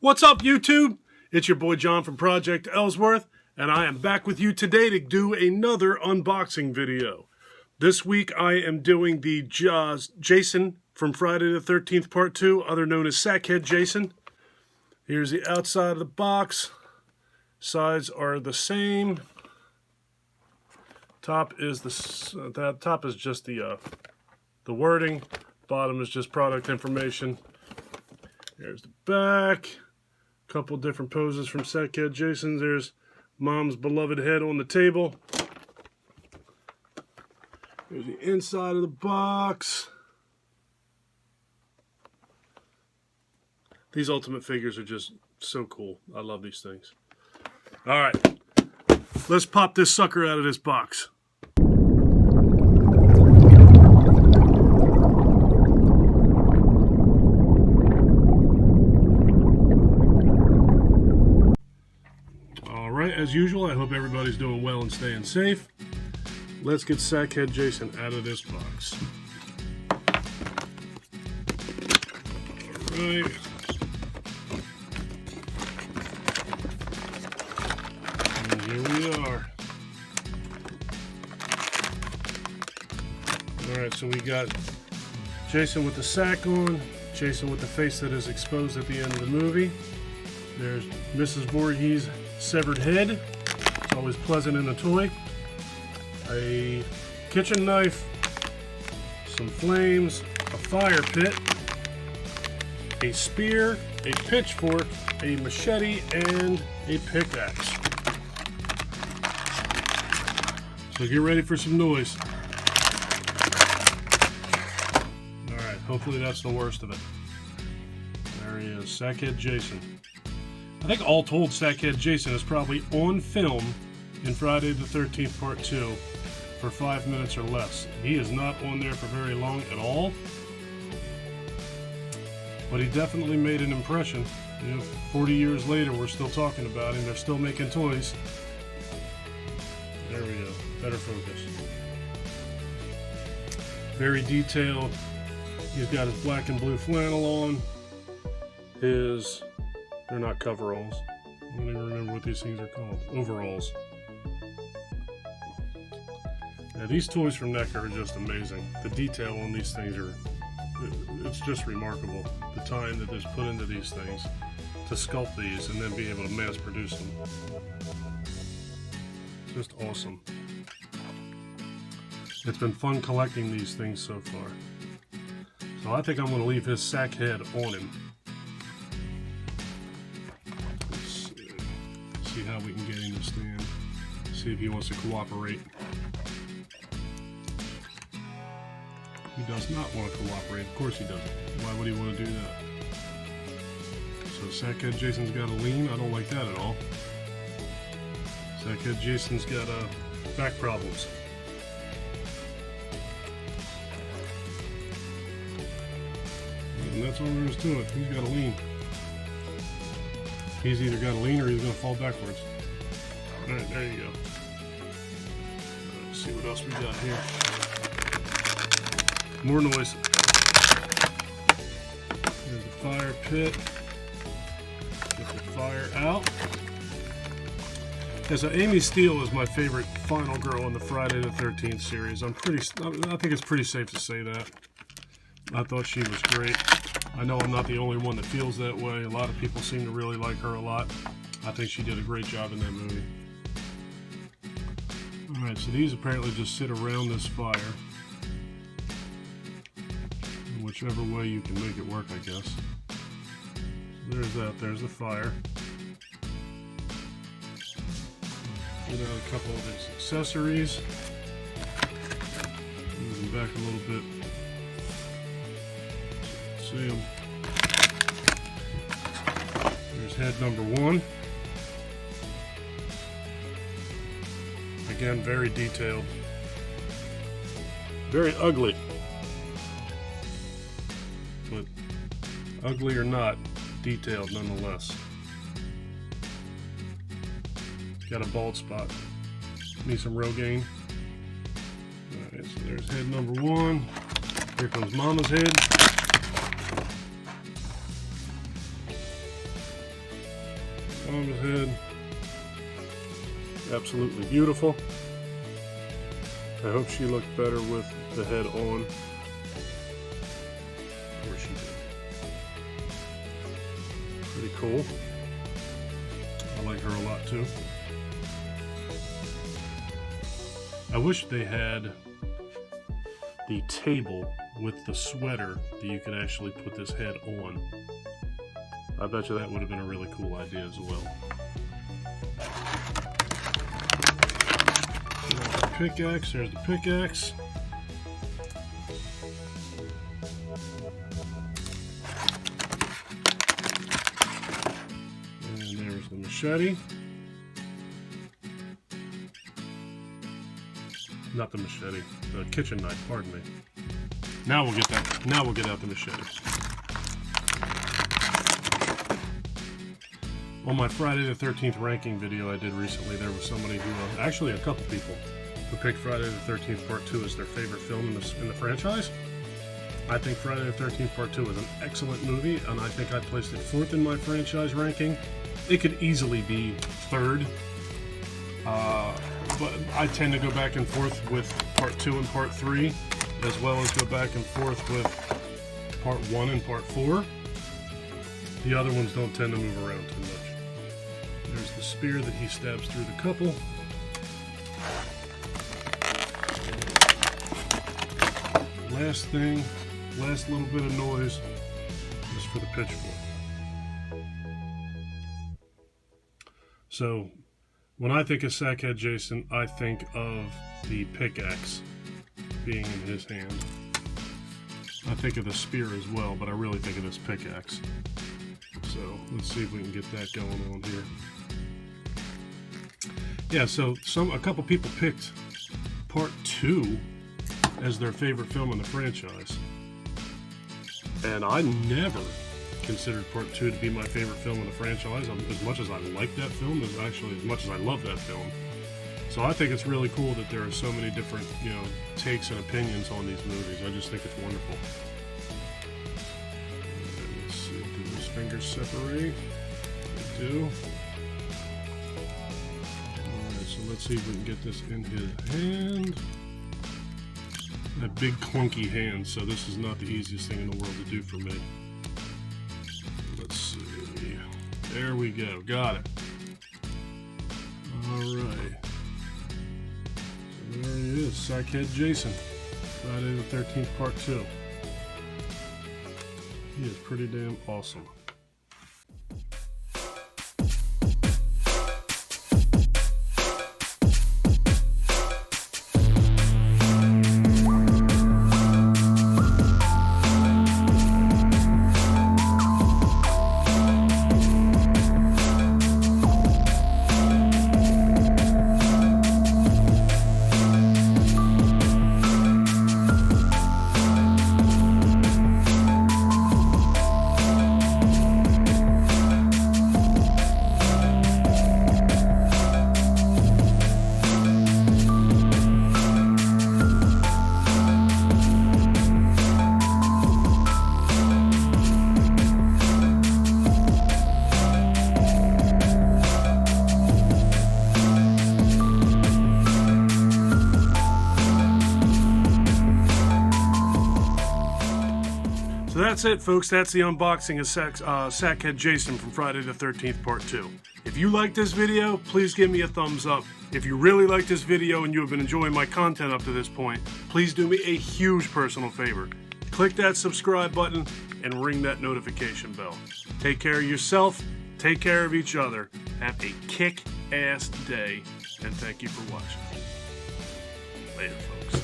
What's up, YouTube? It's your boy John from Project Ellsworth, and I am back with you today to do another unboxing video. This week I am doing the Jason from Friday the 13th Part 2, other known as Sackhead Jason. Here's the outside of the box. Sides are the same. Top is that top is just the wording. Bottom is just product information. There's the back. Couple different poses from Sackhead Jason. There's Mom's beloved head on the table. There's the inside of the box. These ultimate figures are just so cool. I love these things. All right, let's pop this sucker out of this box. As usual, I hope everybody's doing well and staying safe. Let's get Sackhead Jason out of this box. Alright. And here we are. Alright, so we got Jason with the sack on, Jason with the face that is exposed at the end of the movie. There's Mrs. Voorhees' severed head. It's always pleasant in a toy. A kitchen knife, some flames, a fire pit, a spear, a pitchfork, a machete, and a pickaxe. So get ready for some noise. Alright, hopefully that's the worst of it. There he is, Sackhead Jason. I think all told, Sackhead Jason is probably on film in Friday the 13th Part 2 for 5 minutes or less. He is not on there for very long at all, but he definitely made an impression. You know, 40 years later, we're still talking about him. They're still making toys. There we go. Better focus. Very detailed. He's got his black and blue flannel on. They're not coveralls. I don't even remember what these things are called. Overalls. Now these toys from Neca are just amazing. The detail on these things it's just remarkable. The time that is put into these things to sculpt these and then be able to mass produce them. Just awesome. It's been fun collecting these things so far. So I think I'm going to leave his sack head on him. See how we can get him to stand. See if he wants to cooperate. He does not want to cooperate. Of course he doesn't. Why would he want to do that? So Sackhead Jason's got a lean. I don't like that at all. Sackhead Jason's got back problems. And that's all there is to it. He's got a lean. He's either got a lean or he's going to fall backwards. Alright, there you go. Let's see what else we got here. More noise. There's the fire pit. Get the fire out. Yeah, so Amy Steele is my favorite final girl in the Friday the 13th series. I think it's pretty safe to say that. I thought she was great. I know I'm not the only one that feels that way. A lot of people seem to really like her a lot. I think she did a great job in that movie. Alright, so these apparently just sit around this fire. Whichever way you can make it work, I guess. So there's that. There's the fire. Get out a couple of its accessories. Move them back a little bit. See them. There's head number 1. Again, very detailed. Very ugly. But ugly or not, detailed nonetheless. Got a bald spot. Need some Rogaine. Alright, so there's head number 1. Here comes Mama's head. on his head. Absolutely beautiful. I hope she looked better with the head on. Or she did. Pretty cool. I like her a lot too. I wish they had the table with the sweater that you could actually put this head on. I bet you that would have been a really cool idea as well. There's the pickaxe, there's the pickaxe. And there's the machete. Not the machete, the kitchen knife, pardon me. Now we'll get that. Now we'll get out the machete. On my Friday the 13th ranking video I did recently, there was somebody who, actually a couple people, who picked Friday the 13th Part 2 as their favorite film in the franchise. I think Friday the 13th Part 2 is an excellent movie, and I think I placed it 4th in my franchise ranking. It could easily be 3rd. But I tend to go back and forth with Part 2 and Part 3, as well as go back and forth with Part 1 and Part 4. The other ones don't tend to move around too much. There's the spear that he stabs through the couple. Last thing, last little bit of noise is for the pitchfork. So, when I think of Sackhead Jason, I think of the pickaxe being in his hand. I think of the spear as well, but I really think of this pickaxe. So let's see if we can get that going on here. Yeah, so a couple people picked Part 2 as their favorite film in the franchise. And I never considered Part 2 to be my favorite film in the franchise. As much as I like that film, as much as I love that film. So I think it's really cool that there are so many different, takes and opinions on these movies. I just think it's wonderful. And let's see, do those fingers separate? They do. Alright, so let's see if we can get this in his hand. A big clunky hand, so this is not the easiest thing in the world to do for me. Let's see. There we go. Got it. Alright. So there he is. Sackhead Jason. Friday the 13th Part 2. He is pretty damn awesome. So that's it, folks. That's the unboxing of Sackhead Jason from Friday the 13th Part 2. If you like this video, please give me a thumbs up. If you really like this video and you have been enjoying my content up to this point, please do me a huge personal favor. Click that subscribe button and ring that notification bell. Take care of yourself, take care of each other, have a kick-ass day, and thank you for watching. Later, folks.